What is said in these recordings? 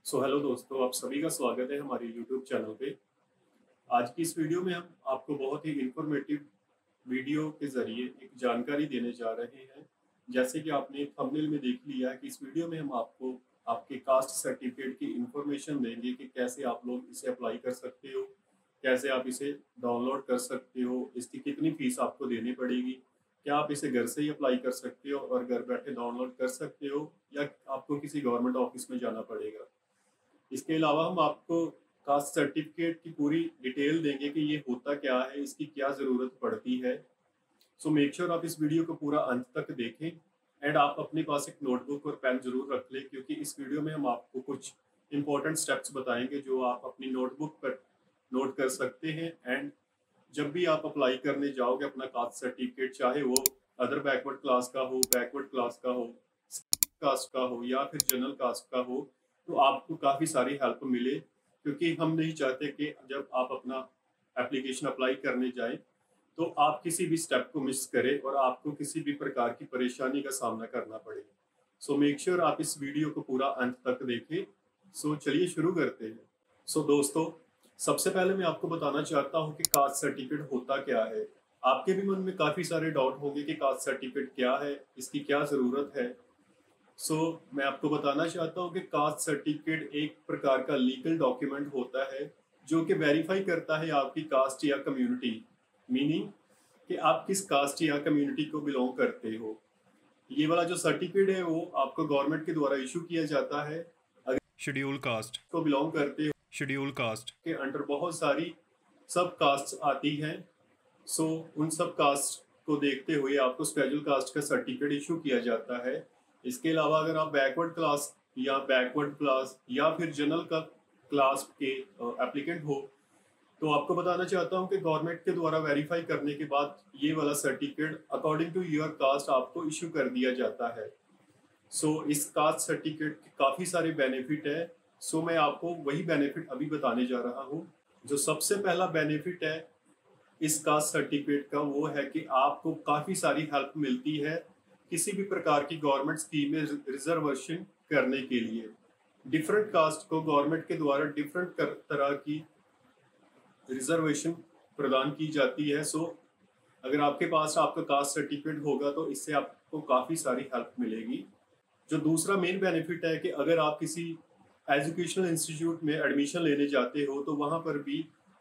Hello दोस्तों, आप सभी का स्वागत है हमारे यूट्यूब चैनल पे। आज की इस वीडियो में हम आपको बहुत ही इन्फॉर्मेटिव वीडियो के ज़रिए एक जानकारी देने जा रहे हैं। जैसे कि आपने थंबनेल में देख लिया है कि इस वीडियो में हम आपको आपके कास्ट सर्टिफिकेट की इन्फॉर्मेशन देंगे कि कैसे आप लोग इसे अप्लाई कर सकते हो, कैसे आप इसे डाउनलोड कर सकते हो, इसकी कितनी फ़ीस आपको देनी पड़ेगी, क्या आप इसे घर से ही अप्लाई कर सकते हो और घर बैठे डाउनलोड कर सकते हो या आपको किसी गवर्नमेंट ऑफिस में जाना पड़ेगा। इसके अलावा हम आपको कास्ट सर्टिफिकेट की पूरी डिटेल देंगे कि ये होता क्या है, इसकी क्या ज़रूरत पड़ती है। सो मेक श्योर आप इस वीडियो को पूरा अंत तक देखें एंड आप अपने पास एक नोटबुक और पेन ज़रूर रख लें, क्योंकि इस वीडियो में हम आपको कुछ इंपॉर्टेंट स्टेप्स बताएंगे जो आप अपनी नोटबुक पर नोट कर सकते हैं। एंड जब भी आप अप्लाई करने जाओगे अपना कास्ट सर्टिफिकेट, चाहे वो अदर बैकवर्ड क्लास का हो, बैकवर्ड क्लास का हो, कास्ट का हो या फिर जनरल कास्ट का हो, तो आपको काफ़ी सारी हेल्प मिले, क्योंकि हम नहीं चाहते कि जब आप अपना एप्लीकेशन अप्लाई करने जाएं तो आप किसी भी स्टेप को मिस करें और आपको किसी भी प्रकार की परेशानी का सामना करना पड़े। सो मेक श्योर आप इस वीडियो को पूरा अंत तक देखें। सो चलिए शुरू करते हैं। दोस्तों, सबसे पहले मैं आपको बताना चाहता हूँ कि कास्ट सर्टिफिकेट होता क्या है। आपके भी मन में काफ़ी सारे डाउट होंगे कि कास्ट सर्टिफिकेट क्या है, इसकी क्या ज़रूरत है। मैं आपको बताना चाहता हूँ कि कास्ट सर्टिफिकेट एक प्रकार का लीगल डॉक्यूमेंट होता है जो कि वेरीफाई करता है आपकी कास्ट या कम्युनिटी, मीनिंग कि आप किस कास्ट या कम्युनिटी को बिलोंग करते हो। ये वाला जो सर्टिफिकेट है वो आपको गवर्नमेंट के द्वारा इशू किया जाता है। अगर शेड्यूल कास्ट को बिलोंग करते हो शेड्यूल कास्ट के अंडर बहुत सारी सब कास्ट आती हैं। उन सब कास्ट को देखते हुए आपको स्पेशल कास्ट का सर्टिफिकेट इशू किया जाता है। इसके अलावा अगर आप बैकवर्ड क्लास या फिर जनरल का क्लास के एप्लीकेंट हो, तो आपको बताना चाहता हूँ कि गवर्नमेंट के द्वारा वेरीफाई करने के बाद ये वाला certificate according to your caste आपको इशू कर दिया जाता है। इस कास्ट सर्टिफिकेट के काफ़ी सारे बेनिफिट है। मैं आपको वही बेनिफिट अभी बताने जा रहा हूँ। जो सबसे पहला बेनिफिट है इस कास्ट सर्टिफिकेट का, वो है कि आपको काफ़ी सारी हेल्प मिलती है किसी भी प्रकार की गवर्नमेंट स्कीम में रिजर्वेशन करने के लिए। डिफरेंट कास्ट को गवर्नमेंट के द्वारा डिफरेंट तरह की रिजर्वेशन प्रदान की जाती है। अगर आपके पास आपका कास्ट सर्टिफिकेट होगा तो इससे आपको काफ़ी सारी हेल्प मिलेगी। जो दूसरा मेन बेनिफिट है कि अगर आप किसी एजुकेशनल इंस्टीट्यूट में एडमिशन लेने जाते हो तो वहाँ पर भी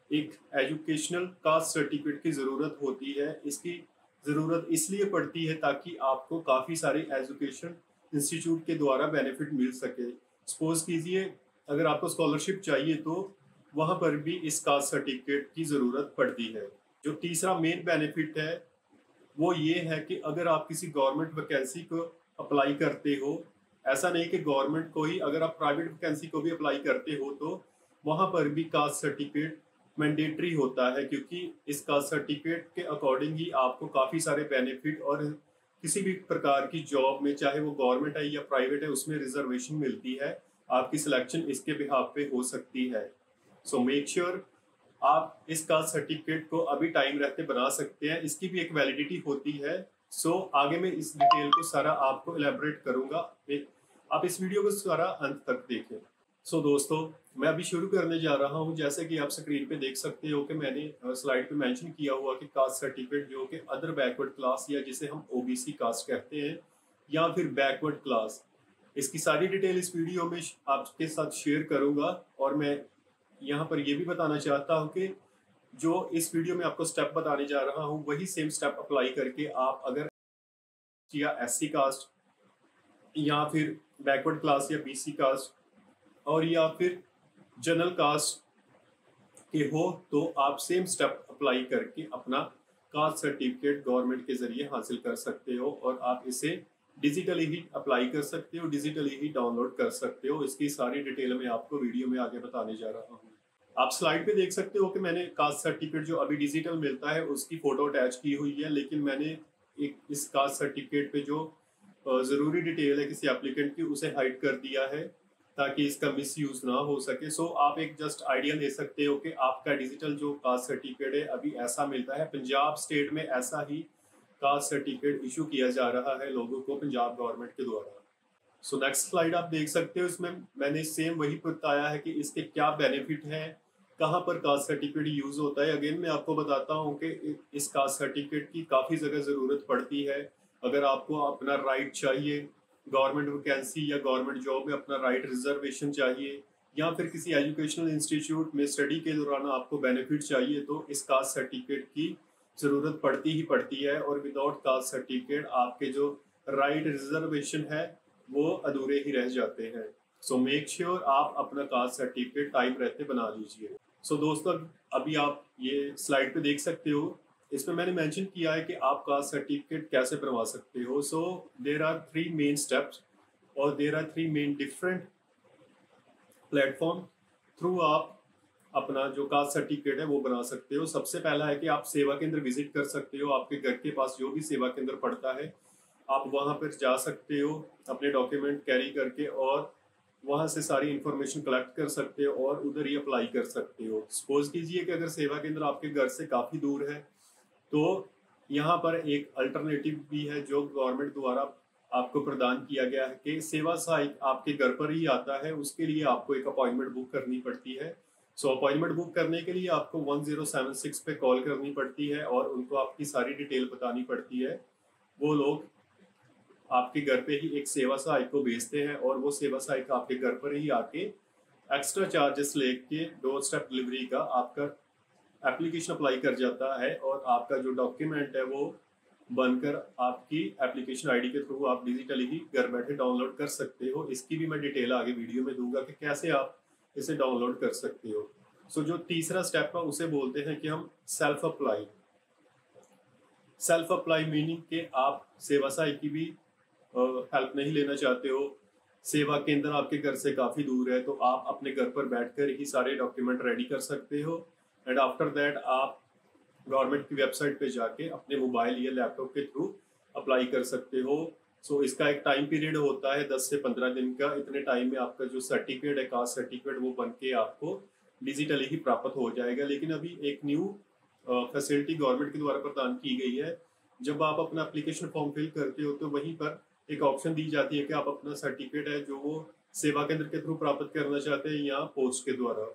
एक एजुकेशनल कास्ट सर्टिफिकेट की ज़रूरत होती है। इसकी ज़रूरत इसलिए पड़ती है ताकि आपको काफ़ी सारे एजुकेशन इंस्टीट्यूट के द्वारा बेनिफिट मिल सके। सपोज कीजिए अगर आपको स्कॉलरशिप चाहिए तो वहाँ पर भी इस कास्ट सर्टिफिकेट की ज़रूरत पड़ती है। जो तीसरा मेन बेनिफिट है वो ये है कि अगर आप किसी गवर्नमेंट वैकेंसी को अप्लाई करते हो, ऐसा नहीं कि गवर्नमेंट को ही, अगर आप प्राइवेट वैकेंसी को भी अप्लाई करते हो तो वहाँ पर भी कास्ट सर्टिफिकेट मैंडेटरी होता है, क्योंकि इस कास्ट सर्टिफिकेट के अकॉर्डिंग ही आपको काफ़ी सारे बेनिफिट और किसी भी प्रकार की जॉब में, चाहे वो गवर्नमेंट है या प्राइवेट है, उसमें रिजर्वेशन मिलती है। आपकी सिलेक्शन इसके बिहाफ पे हो सकती है। मेक श्योर आप इस कास्ट सर्टिफिकेट को अभी टाइम रहते बना सकते हैं। इसकी भी एक वैलिडिटी होती है। आगे मैं इस डिटेल को सारा आपको इलेबोरेट करूंगा। आप इस वीडियो को सारा अंत तक देखें। दोस्तों, मैं अभी शुरू करने जा रहा हूं। जैसे कि आप स्क्रीन पे देख सकते हो कि मैंने स्लाइड पे मेंशन किया हुआ कि कास्ट सर्टिफिकेट जो कि अदर बैकवर्ड क्लास या जिसे हम ओबीसी कास्ट कहते हैं या फिर बैकवर्ड क्लास, इसकी सारी डिटेल इस वीडियो में आपके साथ शेयर करूंगा। और मैं यहाँ पर ये भी बताना चाहता हूँ कि जो इस वीडियो में आपको स्टेप बताने जा रहा हूँ वही सेम स्टेप अप्लाई करके आप अगर या एससी कास्ट या फिर बैकवर्ड क्लास या बीसी कास्ट और या फिर जनरल कास्ट के हो, तो आप सेम स्टेप अप्लाई करके अपना कास्ट सर्टिफिकेट गवर्नमेंट के जरिए हासिल कर सकते हो और आप इसे डिजिटली ही अप्लाई कर सकते हो, डिजिटली ही डाउनलोड कर सकते हो। इसकी सारी डिटेल मैं आपको वीडियो में आगे बताने जा रहा हूँ। आप स्लाइड पे देख सकते हो कि मैंने कास्ट सर्टिफिकेट जो अभी डिजिटल मिलता है उसकी फोटो अटैच की हुई है, लेकिन मैंने एक इस कास्ट सर्टिफिकेट पे जो ज़रूरी डिटेल है किसी एप्लीकेंट की उसे हाइड कर दिया है ताकि इसका मिस यूज ना हो सके। आप एक जस्ट आइडिया ले सकते हो कि आपका डिजिटल जो कास्ट सर्टिफिकेट है अभी ऐसा मिलता है। पंजाब स्टेट में ऐसा ही कास्ट सर्टिफिकेट इशू किया जा रहा है लोगों को पंजाब गवर्नमेंट के द्वारा। सो नेक्स्ट स्लाइड आप देख सकते हो, इसमें मैंने सेम वही बताया है कि इसके क्या बेनिफिट हैं, कहाँ पर कास्ट सर्टिफिकेट यूज होता है। अगेन मैं आपको बताता हूँ कि इस कास्ट सर्टिफिकेट की काफ़ी जगह ज़रूरत पड़ती है। अगर आपको अपना राइट चाहिए, गवर्नमेंट वैकेंसी या गवर्नमेंट जॉब में अपना राइट रिजर्वेशन चाहिए, या फिर किसी एजुकेशनल इंस्टीट्यूट में स्टडी के दौरान आपको बेनिफिट चाहिए, तो इस कास्ट सर्टिफिकेट की ज़रूरत पड़ती ही पड़ती है। और विदाउट कास्ट सर्टिफिकेट आपके जो राइट रिजर्वेशन है वो अधूरे ही रह जाते हैं। सो मेक श्योर आप अपना कास्ट सर्टिफिकेट टाइम रहते बना लीजिए। सो दोस्तों, अभी आप ये स्लाइड पे देख सकते हो, इसमें मैंने मेंशन किया है कि आप कास्ट सर्टिफिकेट कैसे बनवा सकते हो। So there are 3 main steps और there are 3 main different platform through आप अपना जो कास्ट सर्टिफिकेट है वो बना सकते हो। सबसे पहला है कि आप सेवा केंद्र विजिट कर सकते हो। आपके घर के पास जो भी सेवा केंद्र पड़ता है आप वहाँ पर जा सकते हो अपने डॉक्यूमेंट कैरी करके, और वहाँ से सारी इन्फॉर्मेशन कलेक्ट कर सकते हो और उधर ही अप्लाई कर सकते हो। सपोज कीजिए कि अगर सेवा केंद्र आपके घर से काफ़ी दूर है, तो यहाँ पर एक अल्टरनेटिव भी है जो गवर्नमेंट द्वारा आपको प्रदान किया गया है कि सेवा सहायक आपके घर पर ही आता है। उसके लिए आपको एक अपॉइंटमेंट बुक करनी पड़ती है। सो अपॉइंटमेंट बुक करने के लिए आपको 1076 पे कॉल करनी पड़ती है और उनको आपकी सारी डिटेल बतानी पड़ती है। वो लोग आपके घर पे ही एक सेवा सहायक को भेजते हैं और वो सेवा सहायक आपके घर पर ही आके एक्स्ट्रा चार्जेस लेके डोर स्टेप डिलीवरी का आपका एप्लीकेशन अप्लाई कर जाता है, और आपका जो डॉक्यूमेंट है वो बनकर आपकी एप्लीकेशन आईडी के थ्रू आप डिजिटली ही घर बैठे डाउनलोड कर सकते हो। इसकी भी मैं डिटेल आगे वीडियो में दूंगा कि कैसे आप इसे डाउनलोड कर सकते हो। सो जो तीसरा स्टेप है उसे बोलते हैं कि हम self apply. Self apply meaning कि आप सेवा सहायक की भी हेल्प नहीं लेना चाहते हो, सेवा केंद्र आपके घर से काफ़ी दूर है, तो आप अपने घर पर बैठकर ही सारे डॉक्यूमेंट रेडी कर सकते हो। एंड आफ्टर दैट आप गवर्नमेंट की वेबसाइट पे जाके अपने मोबाइल या लैपटॉप के थ्रू अप्लाई कर सकते हो। सो इसका एक टाइम पीरियड होता है 10 से 15 दिन का। इतने टाइम में आपका जो सर्टिफिकेट है कास्ट सर्टिफिकेट वो बन के आपको डिजिटली ही प्राप्त हो जाएगा। लेकिन अभी एक न्यू फैसिलिटी गवर्नमेंट के द्वारा प्रदान की गई है। जब आप अपना एप्लीकेशन फॉर्म फिल करते हो तो वहीं पर एक ऑप्शन दी जाती है कि आप अपना सर्टिफिकेट है जो वो सेवा केंद्र के थ्रू प्राप्त करना चाहते हैं या पोस्ट के द्वारा।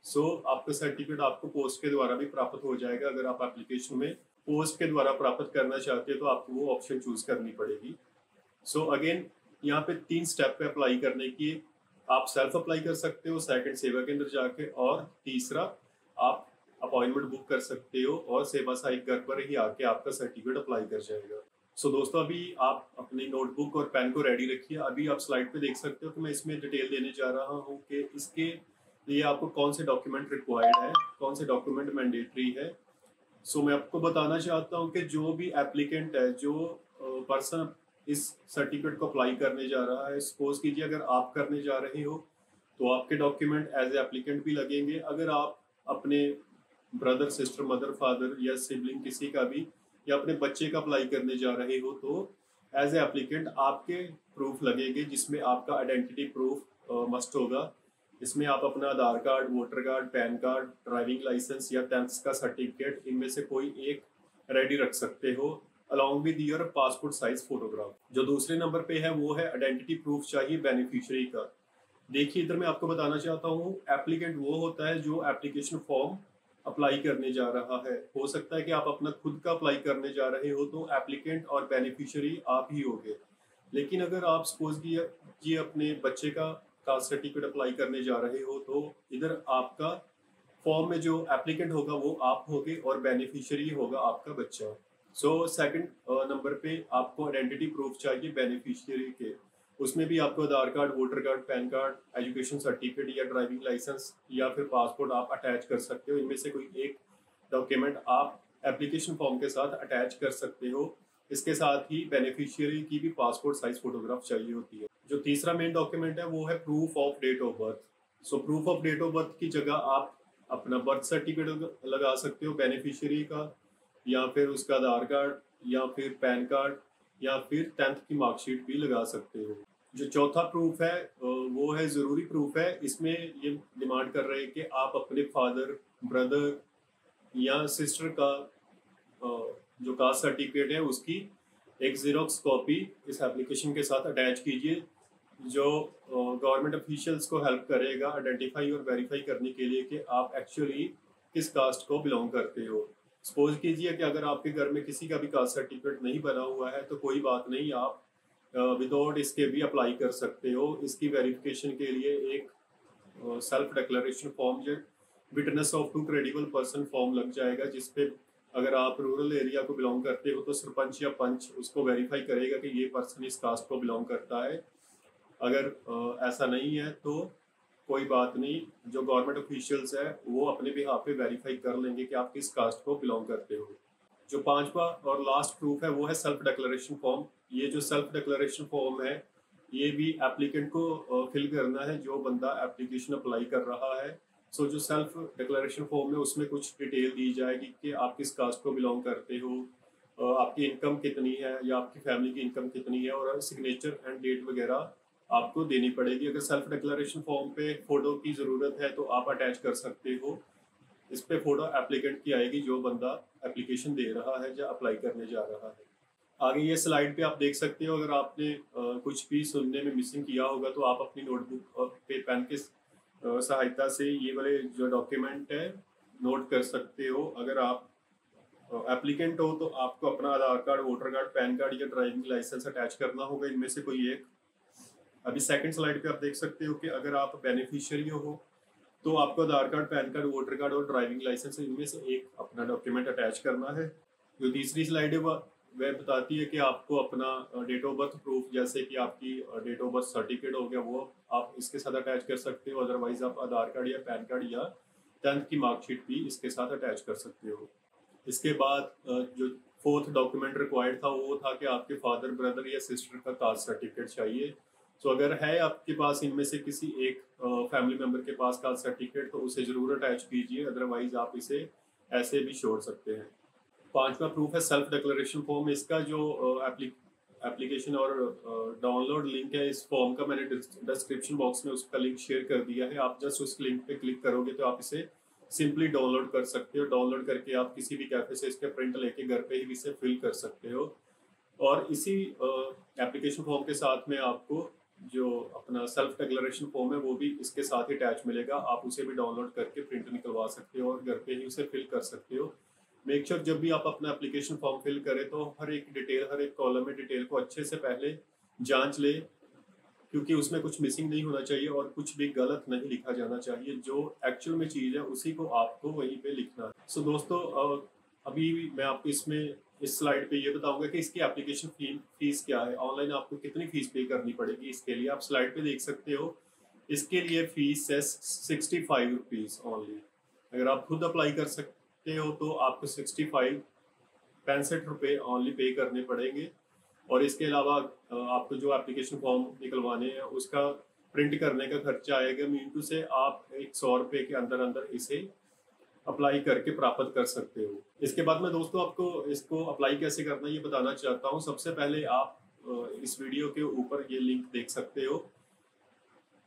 सो आपका सर्टिफिकेट आपको पोस्ट के द्वारा भी प्राप्त हो जाएगा। अगर आप एप्लीकेशन में पोस्ट के द्वारा प्राप्त करना चाहते हो तो आपको वो ऑप्शन चूज करनी पड़ेगी। सो अगेन यहाँ पे 3 स्टेप पे अप्लाई करने की, आप सेल्फ अप्लाई कर सकते हो, सेकंड सेवा केंद्र जाके, और तीसरा आप अपॉइंटमेंट बुक कर सकते हो और सेवा सहायक घर पर ही आके आपका सर्टिफिकेट अप्लाई कर जाएगा। सो दोस्तों, अभी आप अपनी नोटबुक और पेन को रेडी रखिए। अभी आप स्लाइड पे देख सकते हो कि मैं इसमें डिटेल देने जा रहा हूँ कि इसके लिए आपको कौन से डॉक्यूमेंट रिक्वायर्ड है, कौन से डॉक्यूमेंट मैंडेटरी है। सो मैं आपको बताना चाहता हूँ कि जो भी एप्लीकेंट है, जो पर्सन इस सर्टिफिकेट को अप्लाई करने जा रहा है, सपोज कीजिए अगर आप करने जा रहे हो तो आपके डॉक्यूमेंट एज ए एप्लीकेंट भी लगेंगे। अगर आप अपने ब्रदर, सिस्टर, मदर, फादर या सिबलिंग किसी का भी या अपने बच्चे का अप्लाई करने जा रहे हो तो एज ए एप्लीकेंट आपके प्रूफ लगेंगे, जिसमें आपका आइडेंटिटी प्रूफ मस्ट होगा। इसमें आप अपना Aadhaar card, voter card, PAN card, driving licence या 10th का सर्टिफिकेट, इनमें से कोई एक रेडी रख सकते हो along with your passport size photograph. जो दूसरे नंबर पे है वो है आइडेंटिटी प्रूफ चाहिए बेनिफिशियरी का। देखिए इधर मैं आपको बताना चाहता हूँ, एप्लीकेंट वो होता है जो एप्लीकेशन फॉर्म अप्लाई करने जा रहा है। हो सकता है कि आप अपना खुद का अप्लाई करने जा रहे हो तो एप्लीकेंट और बेनिफिशियरी आप ही होगे। लेकिन अगर आप सपोज ये अपने बच्चे का कास्ट सर्टिफिकेट अप्लाई करने जा रहे हो तो इधर आपका फॉर्म में जो एप्लीकेंट होगा वो आप होगे और बेनिफिशियरी होगा आपका बच्चा। सो सेकंड नंबर पे आपको आइडेंटिटी प्रूफ चाहिए बेनिफिशियरी के। उसमें भी आपको Aadhaar card, voter card, PAN card, education certificate या ड्राइविंग लाइसेंस या फिर पासपोर्ट आप अटैच कर सकते हो। इनमें से कोई एक डॉक्यूमेंट आप एप्लीकेशन फॉर्म के साथ अटैच कर सकते हो। इसके साथ ही बेनिफिशियरी की भी पासपोर्ट साइज फोटोग्राफ चाहिए होती है। जो तीसरा मेन डॉक्यूमेंट है वो है proof of date of birth. So proof of date of birth की जगह आप अपना बर्थ सर्टिफिकेट लगा सकते हो बेनिफिशियरी का, या फिर उसका आधार कार्ड, या फिर पैन कार्ड, या फिर 10th की मार्कशीट भी लगा सकते हो। जो चौथा प्रूफ है वो है ज़रूरी प्रूफ है। इसमें ये डिमांड कर रहे हैं कि आप अपने फादर, ब्रदर या सिस्टर का जो कास्ट सर्टिफिकेट है उसकी एक ज़ेरॉक्स कॉपी इस एप्लीकेशन के साथ अटैच कीजिए। जो गवर्नमेंट ऑफिशियल्स को हेल्प करेगा आइडेंटिफाई और वेरीफाई करने के लिए कि आप एक्चुअली किस कास्ट को बिलोंग करते हो। सपोज कीजिए कि अगर आपके घर में किसी का भी कास्ट सर्टिफिकेट नहीं बना हुआ है तो कोई बात नहीं, आप विदाउट इसके भी अप्लाई कर सकते हो। इसकी वेरिफिकेशन के लिए एक सेल्फ डिक्लेरेशन फॉर्म या witness of two credible person form लग जाएगा, जिसपे अगर आप रूरल एरिया को बिलोंग करते हो तो सरपंच या पंच उसको वेरीफाई करेगा कि ये पर्सन इस कास्ट को बिलोंग करता है। अगर ऐसा नहीं है तो कोई बात नहीं, जो गवर्नमेंट ऑफिशियल्स है वो अपने बिहाफ पे वेरीफाई कर लेंगे कि आप किस कास्ट को बिलोंग करते हो। जो पांचवा और लास्ट प्रूफ है वो है सेल्फ डिक्लेरेशन फॉर्म। ये जो सेल्फ डिक्लेरेशन फॉर्म है ये भी एप्लीकेंट को फिल करना है जो बंदा एप्लीकेशन अप्लाई कर रहा है। सो जो सेल्फ डिक्लेरेशन फॉर्म है उसमें कुछ डिटेल दी जाएगी कि आप किस कास्ट को बिलोंग करते हो, आपकी इनकम कितनी है या आपकी फैमिली की इनकम कितनी है, और सिग्नेचर एंड डेट वगैरह आपको देनी पड़ेगी। अगर सेल्फ डिक्लेरेशन फॉर्म पे फोटो की ज़रूरत है तो आप अटैच कर सकते हो। इस पे फोटो एप्लीकेंट की आएगी जो बंदा एप्लीकेशन दे रहा है या अप्लाई करने जा रहा है। आगे ये स्लाइड पे आप देख सकते हो, अगर आपने कुछ भी सुनने में मिसिंग किया होगा तो आप अपनी नोटबुक पे पेन के सहायता से ये वाले जो डॉक्यूमेंट है नोट कर सकते हो। अगर आप एप्लीकेंट हो तो आपको अपना Aadhaar card, voter card, PAN card या ड्राइविंग लाइसेंस अटैच करना होगा, इनमें से कोई एक। अभी सेकंड स्लाइड पे आप देख सकते हो कि अगर आप बेनिफिशियरी हो तो आपको Aadhaar card, PAN card, voter card और ड्राइविंग लाइसेंस इनमें से एक अपना डॉक्यूमेंट अटैच करना है। जो तीसरी स्लाइड है वह बताती है कि आपको अपना डेट ऑफ बर्थ प्रूफ, जैसे कि आपकी डेट ऑफ बर्थ सर्टिफिकेट हो गया, वो आप इसके साथ अटैच कर सकते हो। अदरवाइज आप आधार कार्ड या पैन कार्ड या 10th की मार्कशीट भी इसके साथ अटैच कर सकते हो। इसके बाद जो फोर्थ डॉक्यूमेंट रिक्वायर्ड था वो था कि आपके फादर, ब्रदर या सिस्टर का कास्ट सर्टिफिकेट चाहिए। तो अगर है आपके पास इनमें से किसी एक फैमिली मेंबर के पास कास्ट सर्टिफिकेट तो उसे जरूर अटैच कीजिए, अदरवाइज आप इसे ऐसे भी छोड़ सकते हैं। पांचवा प्रूफ है सेल्फ डिक्लेरेशन फॉर्म। इसका जो एप्लीकेशन और डाउनलोड लिंक है इस फॉर्म का, मैंने डिस्क्रिप्शन बॉक्स में उसका लिंक शेयर कर दिया है। आप जस्ट उस लिंक पे क्लिक करोगे तो आप इसे सिंपली डाउनलोड कर सकते हो। डाउनलोड करके आप किसी भी कैफे से इसके प्रिंट लेके घर पे ही इसे फिल कर सकते हो। और इसी एप्लीकेशन फॉर्म के साथ में आपको जो अपना सेल्फ डिक्लेरेशन फॉर्म है वो भी इसके साथ ही अटैच मिलेगा। आप उसे भी डाउनलोड करके प्रिंट निकलवा सकते हो और घर पे ही उसे फिल कर सकते हो। मेक श्योर जब भी आप अपना एप्लीकेशन फॉर्म फिल करें तो हर एक डिटेल, हर एक कॉलम में डिटेल को अच्छे से पहले जांच ले, क्योंकि उसमें कुछ मिसिंग नहीं होना चाहिए और कुछ भी गलत नहीं लिखा जाना चाहिए। जो एक्चुअल में चीज़ है उसी को आपको वहीं पे लिखना है। सो दोस्तों, अभी मैं आपको इसमें इस स्लाइड पे ये बताऊंगा कि इसकी एप्लीकेशन फीस क्या है, ऑनलाइन आपको कितनी फीस पे करनी पड़ेगी। इसके लिए आप स्लाइड पे देख सकते हो, इसके लिए फीस है 65 रुपीज़ ओनली। अगर आप खुद अप्लाई कर सकते हो तो आपको 65 ओनली पे करने पड़ेंगे। और इसके अलावा आपको जो एप्लीकेशन फॉर्म निकलवाने हैं उसका प्रिंट करने का खर्चा आएगा। मीनटू से आप 100 रुपये के अंदर अंदर इसे अप्लाई करके प्राप्त कर सकते हो। इसके बाद मैं दोस्तों आपको इसको अप्लाई कैसे करना है ये बताना चाहता हूँ। सबसे पहले आप इस वीडियो के ऊपर ये लिंक देख सकते हो,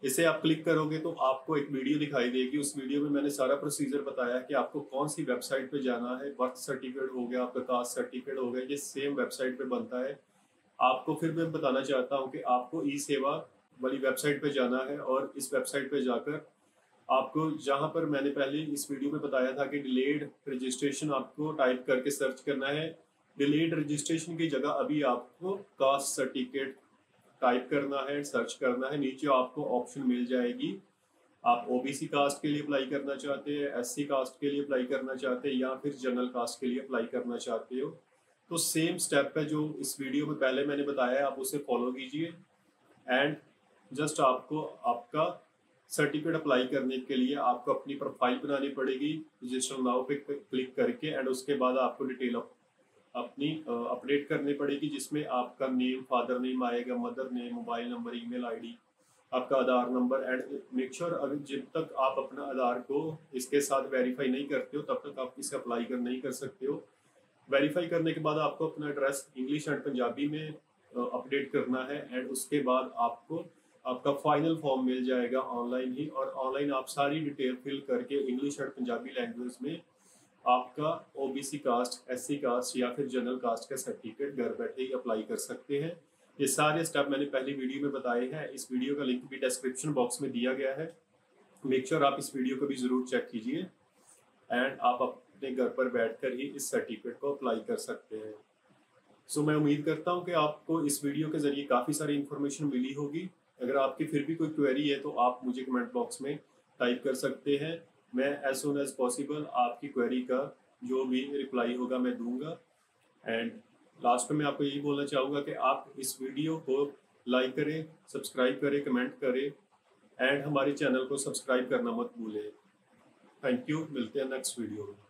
इसे आप क्लिक करोगे तो आपको एक वीडियो दिखाई देगी। उस वीडियो में मैंने सारा प्रोसीजर बताया कि आपको कौन सी वेबसाइट पे जाना है। बर्थ सर्टिफिकेट हो गया, आपका कास्ट सर्टिफिकेट हो गया, ये सेम वेबसाइट पे बनता है। आपको फिर मैं बताना चाहता हूँ कि आपको ई सेवा वाली वेबसाइट पे जाना है और इस वेबसाइट पे जाकर आपको, जहाँ पर मैंने पहले इस वीडियो में बताया था कि डिलेड रजिस्ट्रेशन, आपको टाइप करके सर्च करना है। डिलेड रजिस्ट्रेशन की जगह अभी आपको कास्ट सर्टिफिकेट टाइप करना है, सर्च करना है। नीचे आपको ऑप्शन मिल जाएगी, आप ओबीसी कास्ट के लिए अप्लाई करना चाहते हैं, एससी कास्ट के लिए अप्लाई करना चाहते हैं या फिर जनरल कास्ट के लिए अप्लाई करना चाहते हो। तो सेम स्टेप है जो इस वीडियो में पहले मैंने बताया है, आप उसे फॉलो कीजिए। एंड जस्ट आपको आपका सर्टिफिकेट अप्लाई करने के लिए आपको अपनी प्रोफाइल बनानी पड़ेगी रजिस्टर नाउ पे क्लिक करके। एंड उसके बाद आपको डिटेल अपनी अपडेट करनी पड़ेगी, जिसमें आपका नेम, फादर नेम आएगा, mother name, mobile number, email ID, आपका आधार नंबर। एंड मेक श्योर अगर जब तक आप अपना आधार को इसके साथ वेरीफाई नहीं करते हो तब तक आप इसे अप्लाई नहीं कर सकते हो। वेरीफाई करने के बाद आपको अपना एड्रेस इंग्लिश एंड पंजाबी में अपडेट करना है। एंड उसके बाद आपको आपका फाइनल फॉर्म मिल जाएगा ऑनलाइन ही, और ऑनलाइन आप सारी डिटेल फिल करके इंग्लिश एंड पंजाबी लैंग्वेज में आपका ओबीसी कास्ट, एससी कास्ट या फिर जनरल कास्ट का सर्टिफिकेट घर बैठे ही अप्लाई कर सकते हैं। ये सारे स्टेप मैंने पहली वीडियो में बताए हैं। इस वीडियो का लिंक भी डिस्क्रिप्शन बॉक्स में दिया गया है। मेक श्योर आप इस वीडियो को भी ज़रूर चेक कीजिए एंड आप अपने घर पर बैठकर ही इस सर्टिफिकेट को अप्लाई कर सकते हैं। सो मैं उम्मीद करता हूँ कि आपको इस वीडियो के ज़रिए काफ़ी सारी इन्फॉर्मेशन मिली होगी। अगर आपकी फिर भी कोई क्वेरी है तो आप मुझे कमेंट बॉक्स में टाइप कर सकते हैं। मैं एज सुन एज पॉसिबल आपकी क्वेरी का जो भी रिप्लाई होगा मैं दूंगा। एंड लास्ट में मैं आपको यही बोलना चाहूँगा कि आप इस वीडियो को लाइक करें, सब्सक्राइब करें, कमेंट करें एंड हमारे चैनल को सब्सक्राइब करना मत भूलें। थैंक यू, मिलते हैं नेक्स्ट वीडियो में।